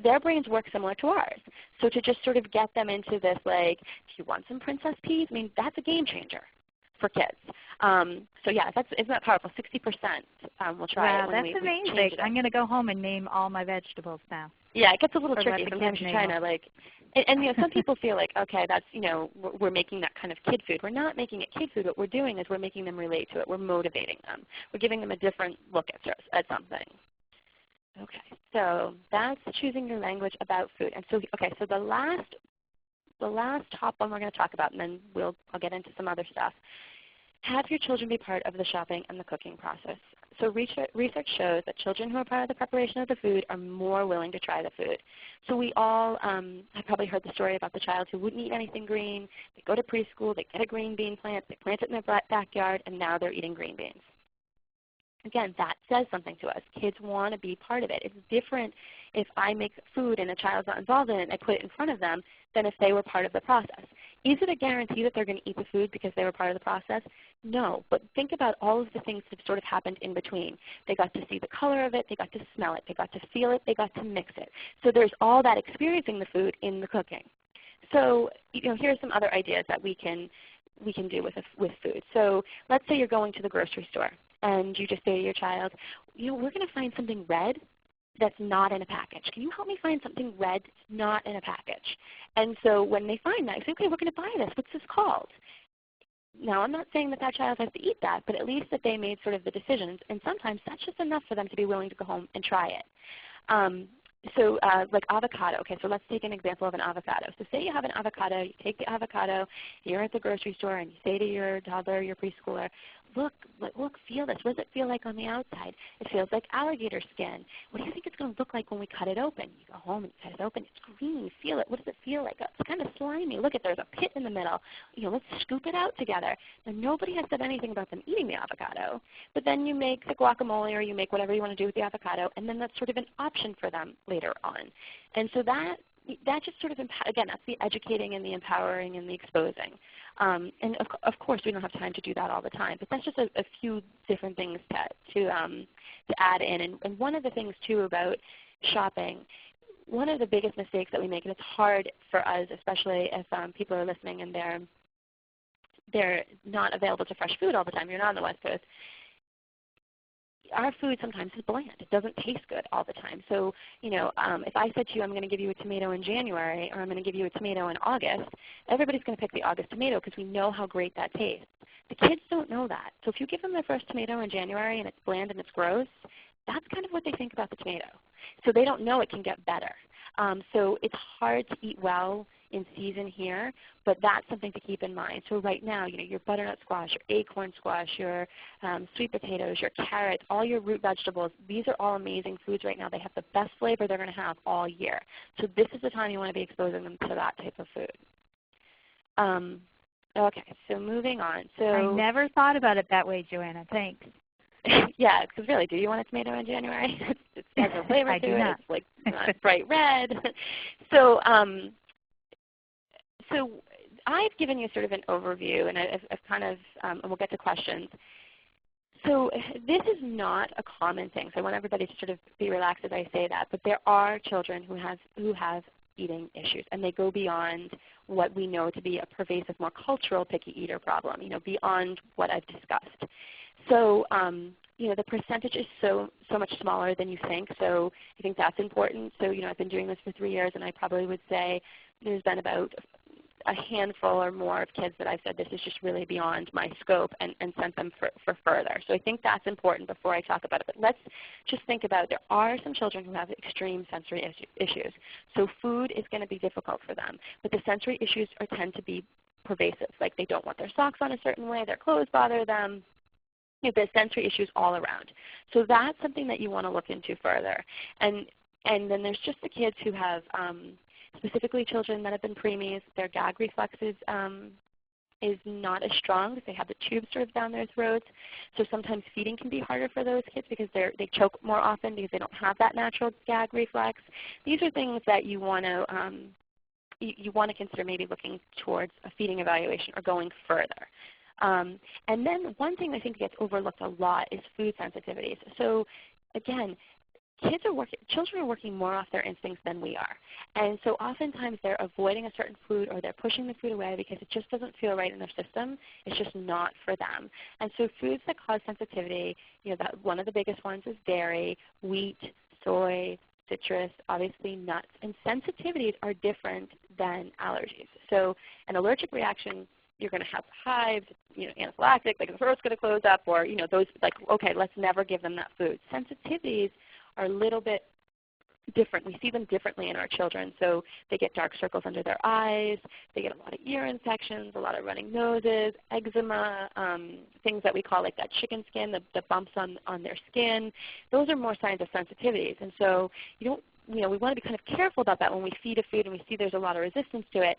their brains work similar to ours. So to just sort of get them into this, like, do you want some princess peas? I mean, that's a game changer for kids. So yeah, isn't that powerful? 60% will try it. Wow, that's amazing. I'm going to go home and name all my vegetables now. Yeah, it gets a little tricky. Sometimes you're trying to and some people feel like, okay, that's, we're making that kind of kid food. We're not making it kid food. What we're doing is we're making them relate to it. We're motivating them. We're giving them a different look at something. Okay, so that's choosing your language about food. And so, so the last top one we're going to talk about, and then I'll get into some other stuff. Have your children be part of the shopping and the cooking process. So research shows that children who are part of the preparation of the food are more willing to try the food. So we all have probably heard the story about the child who wouldn't eat anything green. They go to preschool, they get a green bean plant, they plant it in their backyard, and now they're eating green beans. Again, that says something to us. Kids want to be part of it. It's different if I make food and a child's not involved in it and I put it in front of them than if they were part of the process. Is it a guarantee that they're going to eat the food because they were part of the process? No, but think about all of the things that sort of happened in between. They got to see the color of it, they got to smell it, they got to feel it, they got to mix it. So there's all that experiencing the food in the cooking. So here are some other ideas that we can do with food. So let's say you're going to the grocery store and you just say to your child, we're going to find something red that's not in a package. Can you help me find something red that's not in a package? And so when they find that, I say, okay, we're going to buy this. What's this called? Now, I'm not saying that child has to eat that, but at least that they made sort of the decisions. And sometimes that's just enough for them to be willing to go home and try it. So like avocado. Okay, so let's take an example of an avocado. So say you have an avocado. You take the avocado. You're at the grocery store, and you say to your toddler, your preschooler, look, feel this. What does it feel like on the outside? It feels like alligator skin. What do you think it's going to look like when we cut it open? You go home and you cut it open. It's green. Feel it. What does it feel like? It's kind of slimy. Look, there's a pit in the middle. Let's scoop it out together. Now, nobody has said anything about them eating the avocado, but then you make the guacamole or you make whatever you want to do with the avocado, and then that's sort of an option for them later on. And so that just sort of, again, that's the educating and the empowering and the exposing. And of course, we don't have time to do that all the time, but that's just a few different things to add in. And one of the things, too, about shopping, one of the biggest mistakes that we make, and it's hard for us, especially if people are listening and they're they're not available to fresh food all the time. You're not on the West Coast. Our food sometimes is bland. It doesn't taste good all the time. So, if I said to you, I'm going to give you a tomato in January, or I'm going to give you a tomato in August, everybody's going to pick the August tomato because we know how great that tastes. The kids don't know that. So if you give them their first tomato in January and it's bland and it's gross, that's kind of what they think about the tomato. So they don't know it can get better. So it's hard to eat well in season here, but that's something to keep in mind. So right now, your butternut squash, your acorn squash, your sweet potatoes, your carrots, all your root vegetables, these are all amazing foods right now. They have the best flavor they're going to have all year. So this is the time you want to be exposing them to that type of food. Okay, so moving on. So I never thought about it that way, Joanna. Thanks. Yeah, because really, do you want a tomato in January? It has no flavor I to do it. not. It's like not bright red. So, so I've given you sort of an overview, and I've kind of, and we'll get to questions. So this is not a common thing. So I want everybody to sort of be relaxed as I say that. But there are children who have eating issues, and they go beyond what we know to be a pervasive, more cultural picky eater problem, beyond what I've discussed. So the percentage is so much smaller than you think, so I think that's important. So I've been doing this for 3 years, and I probably would say there's been about a handful or more of kids that I've said this is just really beyond my scope and sent them for further. So I think that's important before I talk about it. But let's just think about there are some children who have extreme sensory issues. So food is going to be difficult for them. But the sensory issues tend to be pervasive. Like they don't want their socks on a certain way, their clothes bother them. There's sensory issues all around. So that's something that you want to look into further. And then there's just the kids who have specifically children that have been preemies, their gag reflex is not as strong because they have the tube sort of down their throats. So sometimes feeding can be harder for those kids because they choke more often because they don't have that natural gag reflex. These are things that you want to consider maybe looking towards a feeding evaluation or going further. And then one thing I think gets overlooked a lot is food sensitivities. So again, children are working more off their instincts than we are. And so oftentimes they're avoiding a certain food or they're pushing the food away because it just doesn't feel right in their system. It's just not for them. And so foods that cause sensitivity, one of the biggest ones is dairy, wheat, soy, citrus, obviously nuts. And sensitivities are different than allergies. So an allergic reaction, you're going to have hives, anaphylactic, like the throat's going to close up, or those like, okay, let's never give them that food. Sensitivities are a little bit different. We see them differently in our children. So they get dark circles under their eyes, they get a lot of ear infections, a lot of running noses, eczema, things that we call like that chicken skin, the bumps on their skin. Those are more signs of sensitivities. And so we want to be kind of careful about that when we feed a food and we see there's a lot of resistance to it.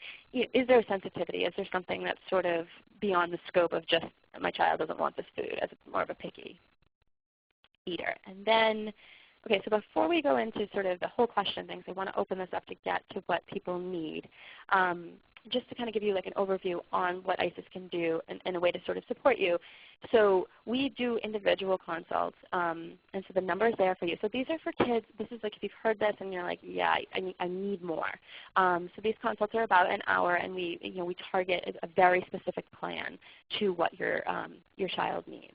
Is there a sensitivity? Is there something that's sort of beyond the scope of just my child doesn't want this food as more of a picky eater? And then, okay, so before we go into sort of the whole question things, I want to open this up to get to what people need. Just to kind of give you like an overview on what ISIS can do and a way to sort of support you. So we do individual consults, and so the number is there for you. So these are for kids. This is like if you've heard this and you're like, yeah, I need more. So these consults are about an hour, and we target a very specific plan to what your child needs.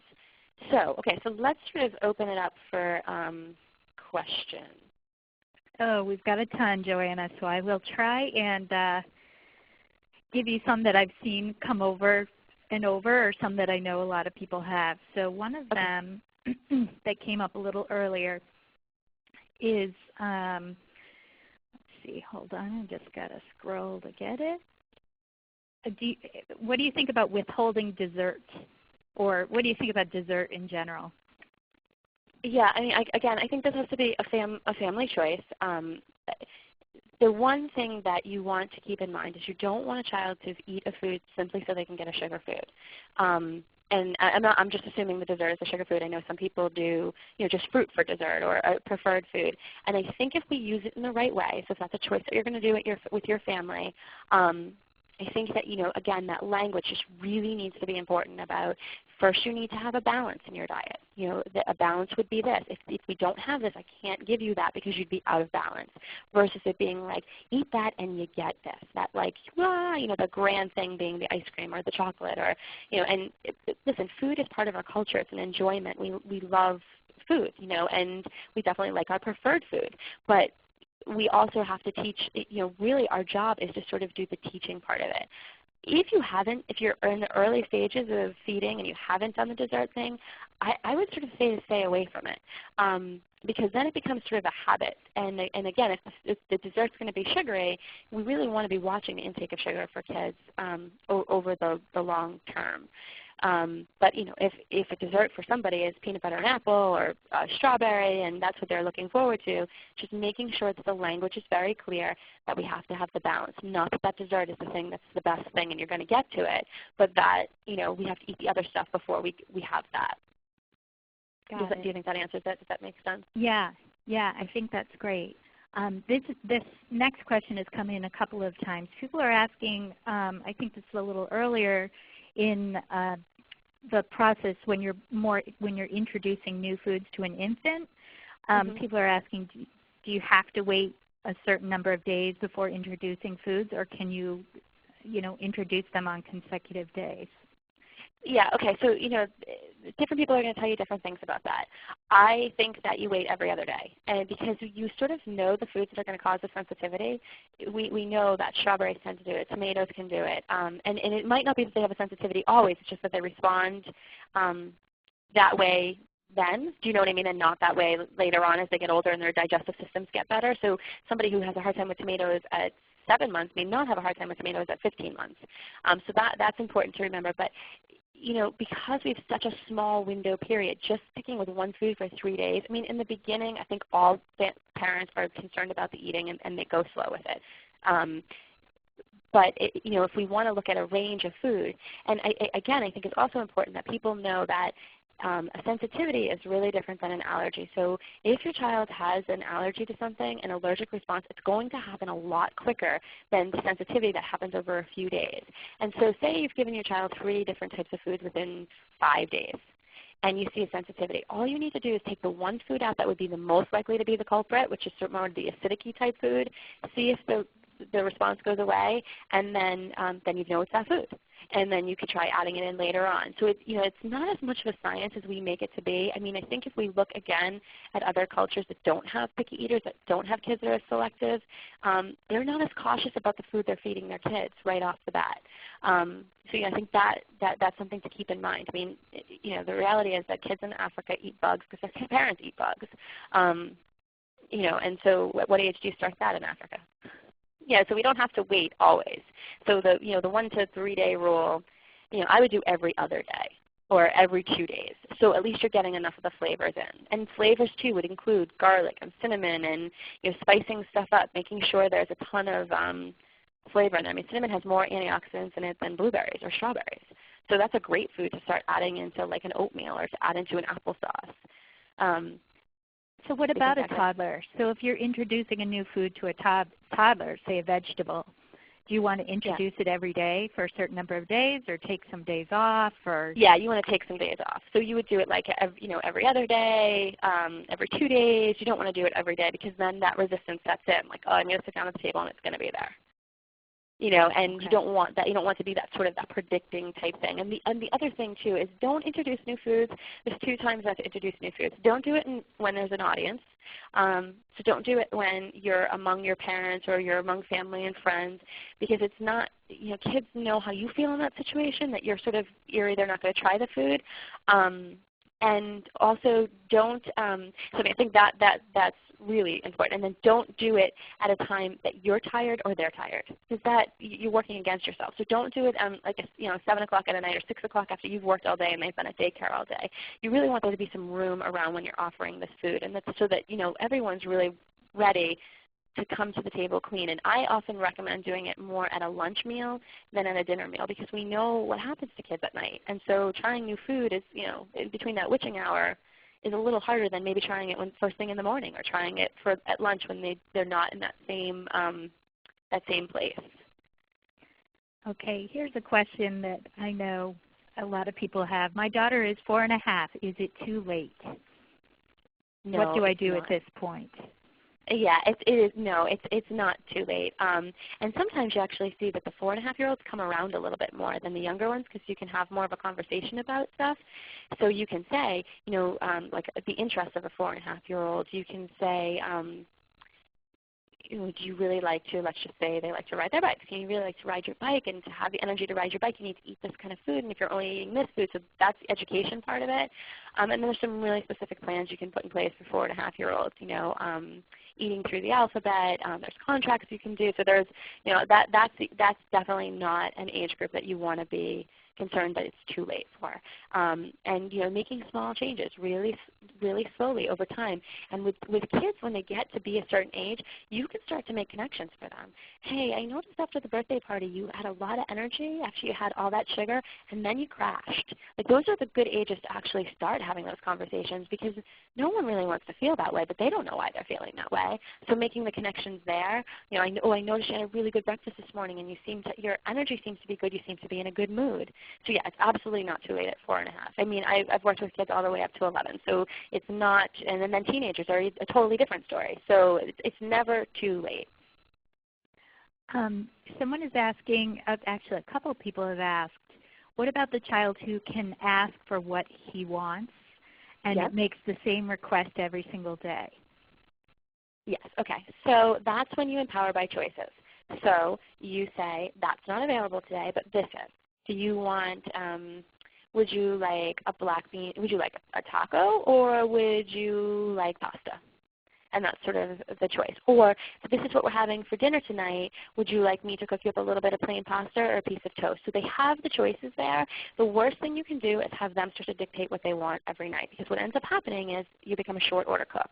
So okay, so let's sort of open it up for questions. Oh, we've got a ton, Joanna, so I will try and give you some that I've seen come over and over, or some that I know a lot of people have. So one of them that came up a little earlier is, let's see, hold on, I just got to scroll to get it. What do you think about withholding dessert? Or what do you think about dessert in general? Yeah, I mean, again, I think this has to be a family choice. The one thing that you want to keep in mind is you don't want a child to eat a food simply so they can get a sugar food. And I'm just assuming the dessert is a sugar food. I know some people do just fruit for dessert or a preferred food. And I think if we use it in the right way, so if that's a choice that you're going to do with your family, I think that, again, that language just really needs to be important about first you need to have a balance in your diet. A balance would be this. If we don't have this, I can't give you that because you'd be out of balance. Versus it being like, eat that and you get this. That like, the grand thing being the ice cream or the chocolate, or listen, food is part of our culture. It's an enjoyment. We love food, and we definitely like our preferred food. But we also have to teach, really our job is to sort of do the teaching part of it. If you're in the early stages of feeding and you haven't done the dessert thing, I would sort of say to stay away from it, because then it becomes sort of a habit. And again, if the dessert's going to be sugary, we really want to be watching the intake of sugar for kids over the long term. But if a dessert for somebody is peanut butter and apple or strawberry, and that's what they're looking forward to, just making sure that the language is very clear that we have to have the balance. Not that dessert is the thing that's the best thing and you're going to get to it, but that we have to eat the other stuff before we have that. Do you think that answers it? Does that make sense? Yeah, I think that's great. This next question has come in a couple of times. People are asking, I think this is a little earlier in the process when you're introducing new foods to an infant. People are asking, do you have to wait a certain number of days before introducing foods, or can you, introduce them on consecutive days? Yeah, okay, so different people are going to tell you different things about that. I think that you wait every other day, and because you sort of know the foods that are going to cause the sensitivity. We know that strawberries tend to do it, tomatoes can do it, and it might not be that they have a sensitivity always, it's just that they respond that way then, do you know what I mean, and not that way later on as they get older and their digestive systems get better. So somebody who has a hard time with tomatoes at 7 months may not have a hard time with tomatoes at 15 months. So that's important to remember. But because we have such a small window period, just sticking with one food for 3 days, I mean, in the beginning, I think all parents are concerned about the eating and they go slow with it. But if we want to look at a range of food, and again, I think it's also important that people know that a sensitivity is really different than an allergy. So if your child has an allergy to something, an allergic response, it's going to happen a lot quicker than the sensitivity that happens over a few days. And so say you've given your child 3 different types of foods within 5 days, and you see a sensitivity. All you need to do is take the one food out that would be the most likely to be the culprit, which is sort of more the acidic-y type food, see if the response goes away, and then you know it's that food. And then you could try adding it in later on. So it's not as much of a science as we make it to be. I mean, I think if we look again at other cultures that don't have picky eaters, that don't have kids that are selective, they're not as cautious about the food they're feeding their kids right off the bat. So I think that's something to keep in mind. I mean, the reality is that kids in Africa eat bugs because their parents eat bugs. And so what age do you start that in Africa? Yeah, so we don't have to wait always. So the 1 to 3 day rule, I would do every other day or every 2 days. So at least you're getting enough of the flavors in. And flavors too would include garlic and cinnamon and spicing stuff up, making sure there's a ton of flavor in there. I mean, cinnamon has more antioxidants in it than blueberries or strawberries. So that's a great food to start adding into like an oatmeal or to add into an applesauce. So what about a toddler? So if you're introducing a new food to a toddler, say a vegetable, do you want to introduce it every day for a certain number of days, or take some days off? Or yeah, you want to take some days off. So you would do it like every other day, every 2 days. You don't want to do it every day because then that resistance sets in. Like, oh, I'm going to sit down at the table and it's going to be there. And okay. You don't want that. You don't want to be that sort of that predicting type thing. And the other thing too is don't introduce new foods. There's 2 times not to introduce new foods. Don't do it when there's an audience. So don't do it when you're among your parents or you're among family and friends, because it's not. Kids know how you feel in that situation. That you're either not going to try the food. And also don't, so I think that's really important. And then don't do it at a time that you're tired or they're tired, because you're working against yourself. So don't do it 7 o'clock at night or 6 o'clock after you've worked all day and they've been at daycare all day. You really want there to be some room around when you're offering this food, and that's so that everyone's really ready to come to the table clean. And I often recommend doing it more at a lunch meal than at a dinner meal, because we know what happens to kids at night. And so trying new food is, in between that witching hour is a little harder than maybe trying it first thing in the morning, or trying it at lunch when they're not in that same place. Okay, here's a question that I know a lot of people have. My daughter is 4.5. Is it too late? No, what do I do not. at this point? Yeah, it is. No, it's not too late. And sometimes you actually see that the 4.5-year-olds come around a little bit more than the younger ones because you can have more of a conversation about stuff. So you can say, like the interests of a 4.5-year-old. You can say, would you really like to, let's just say they like to ride their bikes. You really like to ride your bike, and to have the energy to ride your bike, you need to eat this kind of food, and if you're only eating this food, so that's the education part of it. And then there's some really specific plans you can put in place for 4.5-year-olds, eating through the alphabet. There's contracts you can do. So there's, that's definitely not an age group that you want to be concerned that it's too late for. And making small changes really slowly over time. And with kids, when they get to be a certain age, you can start to make connections for them. Hey, I noticed after the birthday party you had a lot of energy after you had all that sugar, and then you crashed. Like, those are the good ages to actually start having those conversations, because no one really wants to feel that way, but they don't know why they're feeling that way. So making the connections there, I noticed you had a really good breakfast this morning, and your energy seems to be good. You seem to be in a good mood. So yeah, it's absolutely not too late at 4.5. I mean, I've worked with kids all the way up to 11, so it's not, and then teenagers are a totally different story. So it's never too late. Someone is asking, actually a couple of people have asked, what about the child who can ask for what he wants and Yep. it makes the same request every single day? Yes, okay. So that's when you empower by choices. So you say, that's not available today, but this is. Do you want, would you like a black bean, would you like a taco, or would you like pasta? And that's sort of the choice. Or, so this is what we're having for dinner tonight. Would you like me to cook you up a little bit of plain pasta or a piece of toast? So they have the choices there. The worst thing you can do is have them start to dictate what they want every night, because what ends up happening is you become a short order cook.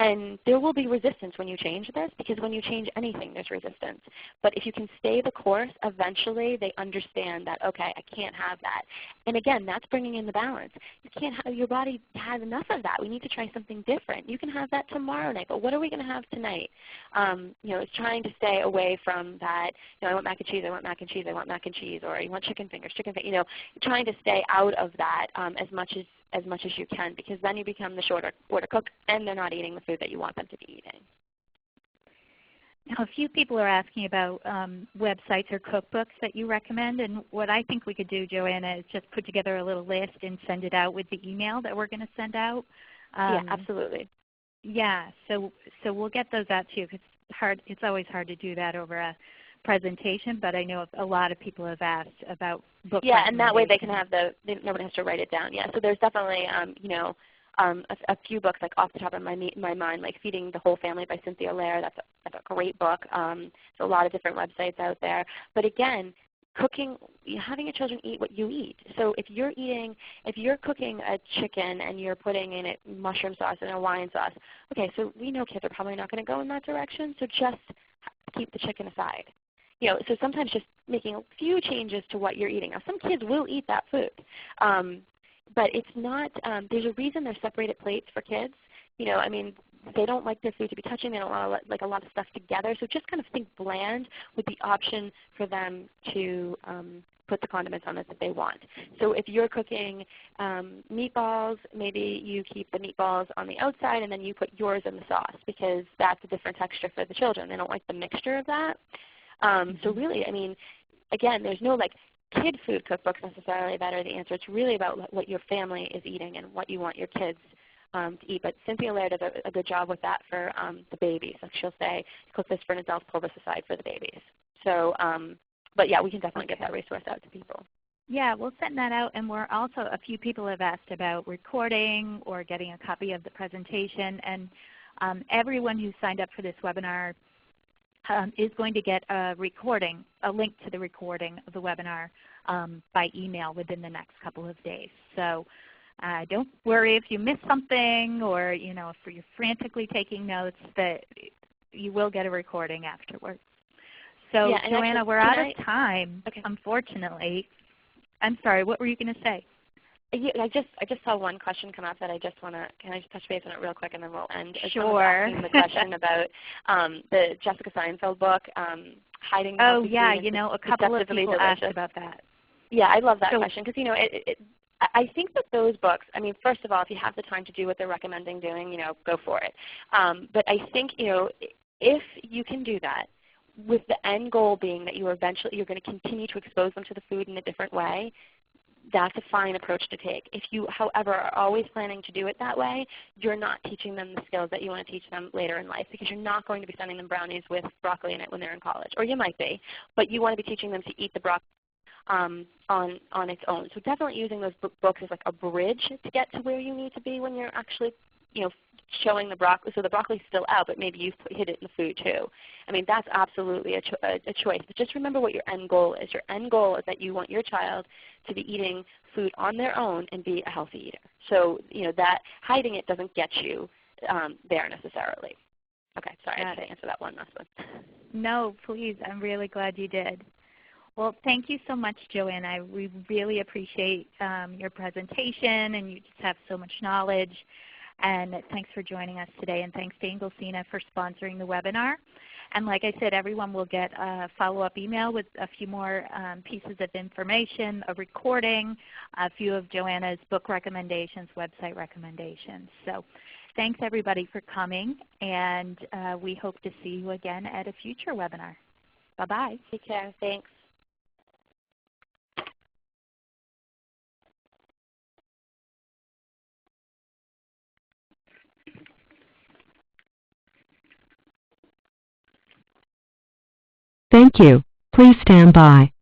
And there will be resistance when you change this, because when you change anything, there's resistance. But if you can stay the course, eventually they understand that, okay, I can't have that. And again, that's bringing in the balance. You can't have, your body has enough of that. We need to try something different. You can have that tomorrow night, but what are we going to have tonight? It's trying to stay away from that, I want mac and cheese, I want mac and cheese, I want mac and cheese, or you want chicken fingers, trying to stay out of that as much as you can, because then you become the short order cook and they're not eating the food that you want them to be eating. Now, a few people are asking about websites or cookbooks that you recommend, and what I think we could do, Joanna, is just put together a little list and send it out with the email that we're going to send out. Yeah, absolutely. Yeah, so we'll get those out to you, because it's always hard to do that over a presentation, but I know a lot of people have asked about book recommendations. And that way they can have nobody has to write it down. Yeah, so there's definitely a few books, like off the top of my mind, like Feeding the Whole Family by Cynthia Lair. That's a great book. There's a lot of different websites out there. But again, cooking, having your children eat what you eat. So if you're cooking a chicken and you're putting in it mushroom sauce and Hawaiian sauce, okay, so we know kids are probably not going to go in that direction, so just keep the chicken aside. So sometimes just making a few changes to what you're eating. Now, some kids will eat that food, but it's not, there's a reason there's separated plates for kids. They don't like their food to be touching. They don't want a lot of stuff together. So just kind of think bland with the option for them to put the condiments on it that they want. So if you're cooking meatballs, maybe you keep the meatballs on the outside and then you put yours in the sauce, because that's a different texture for the children. They don't like the mixture of that. So really, again, there's no kid food cookbooks necessarily that are the answer. It's really about what your family is eating and what you want your kids to eat. But Cynthia Lair does a good job with that for the babies. Like, she'll say, cook this for an adult, pull this aside for the babies. So, but yeah, we can definitely get that resource out to people. Yeah, we'll send that out, and we're also, a few people have asked about recording or getting a copy of the presentation, and everyone who signed up for this webinar is going to get a link to the recording of the webinar by email within the next couple of days. So don't worry if you miss something, or if you're frantically taking notes, that you will get a recording afterwards. So yeah, Joanna, we're out of time, unfortunately. I'm sorry, what were you going to say? I just saw one question come up that I just want to, can I just touch base on it real quick and then we'll end? Sure. Asking the question about the Jessica Seinfeld book, Hiding the Oh yeah, Food, a couple of people asked about that. Yeah, I love that question because I think that those books, I mean, first of all, if you have the time to do what they're recommending doing, go for it. But I think, if you can do that, with the end goal being that you're going to continue to expose them to the food in a different way, that's a fine approach to take. If you, however, are always planning to do it that way, you're not teaching them the skills that you want to teach them later in life because you're not going to be sending them brownies with broccoli in it when they're in college. Or you might be, but you want to be teaching them to eat the broccoli on its own. So definitely using those books as like a bridge to get to where you need to be when you're actually, showing the broccoli. So the broccoli's still out, but maybe you've hid it in the food too. I mean, that's absolutely a choice. But just remember what your end goal is. Your end goal is that you want your child to be eating food on their own and be a healthy eater. So that hiding it doesn't get you there necessarily. Okay, sorry, I had to answer that one last one. No, please. I'm really glad you did. Well, thank you so much, Joanna. We really appreciate your presentation, and you just have so much knowledge. And thanks for joining us today, and thanks to Inglesina for sponsoring the webinar. And like I said, everyone will get a follow-up email with a few more pieces of information, a recording, a few of Joanna's book recommendations, website recommendations. So thanks everybody for coming, and we hope to see you again at a future webinar. Bye-bye. Take care. Thanks. Thank you. Please stand by.